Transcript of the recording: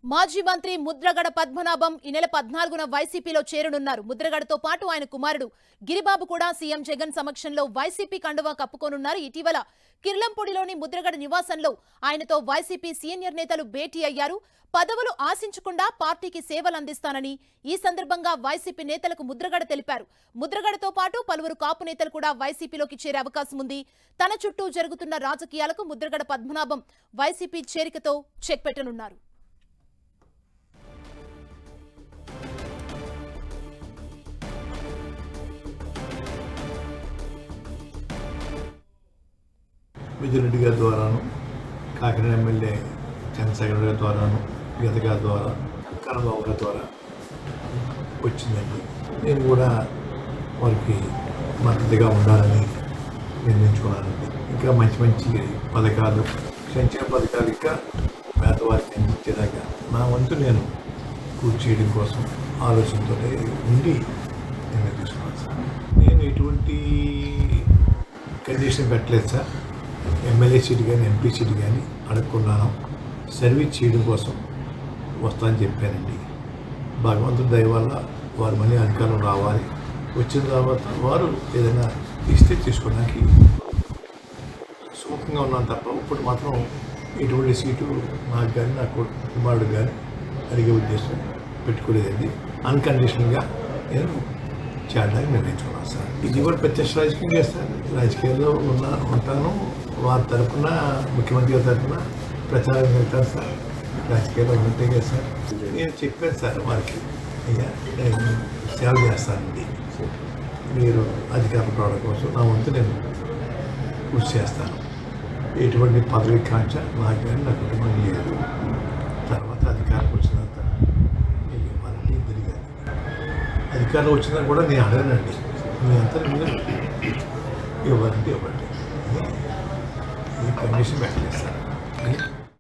మాజీ మంత్రి ముద్రగడ పద్మనాభం ఈ నెల 14న వైసీపీలో చేరనున్నారు. ముద్రగడతో పాటు ఆయన కుమారుడు గిరిబాబు కూడా సీఎం జగన్ సమక్షంలో వైసీపీ కండువా కప్పుకోనున్నారు. ఇటీవల కిర్లంపూడిలోని ముద్రగడ నివాసంలో ఆయనతో వైసీపీ సీనియర్ నేతలు భేటీ అయ్యారు. పదవులు ఆశించకుండా పార్టీకి సేవలు అందిస్తానని ఈ సందర్భంగా వైసీపీ నేతలకు ముద్రగడ తెలిపారు. ముద్రగడతో పాటు పలువురు కాపు నేతలు కూడా వైసీపీలోకి చేరే అవకాశం ఉంది. తన చుట్టూ జరుగుతున్న రాజకీయాలకు ముద్రగడ పద్మనాభం వైసీపీ చేరికతో చెక్ పెట్టనున్నారు. విజయరెడ్డి గారి ద్వారాను, కాకినాడ ఎమ్మెల్యే చంద్రశేఖర్ గారి ద్వారాను, గీత గారి ద్వారా, కన్నబాబు గారి ద్వారా వచ్చిందండి. నేను కూడా వారికి మద్దతుగా ఉండాలని నిర్ణయించుకున్నానండి. ఇంకా మంచి మంచి పథకాలు, సంక్షేమ పథకాలు ఇంకా పేదవారికి అందించేదాకా నా వంతు నేను పూర్తి చేయడం కోసం ఆలోచనతో ఉండి నిర్ణయం తీసుకున్నాను సార్. నేను ఎటువంటి కండిషన్ పెట్టలేదు సార్. ఎమ్మెల్యే సీటు కానీ ఎంపీ సీటు కానీ అడుక్కున్నాను. సర్వీస్ చేయడం కోసం వస్తానని చెప్పానండి. భగవంతుడి దయ వల్ల వారు మళ్ళీ అధికారం రావాలి. వచ్చిన తర్వాత వారు ఏదైనా ఇస్తే తీసుకోవడానికి సుముఖంగా ఉన్నాను తప్ప ఇప్పుడు మాత్రం ఎటువంటి సీటు నాకు కానీ నా కుమారుడు కానీ అడిగే ఉద్దేశం పెట్టుకోలేదండి. అన్కండిషనల్గా నేను చేయడానికి నిర్ణయించుకున్నాను సార్. ఇది కూడా ప్రత్యక్ష రాజకీయం చేస్తాను. రాజకీయాల్లో ఉంటాను. వారి తరఫున, ముఖ్యమంత్రి గారి తరఫున ప్రచారం వెళ్తాను సార్. రాజకీయాల్లో ఉంటే కదా సార్. నేను చెప్పాను సార్ వారికి, అయ్యా నేను సేవ చేస్తానండి, మీరు అధికారం రావడం కోసం నా వంతు నేను కృషి చేస్తాను. ఎటువంటి పదవి కాంక్ష నాకు కానీ నా కుటుంబం లేదు. తర్వాత అధికారం వచ్చినంత మీకు ఇవ్వాలంటే ఇద్దరు కానీ అధికారం వచ్చినా కూడా నేను అడగనండి. మీ అంతా మీరు ఇవ్వాలంటే ఇవ్వండి. ఈ కండిషన్ పెట్టలేదు సార్.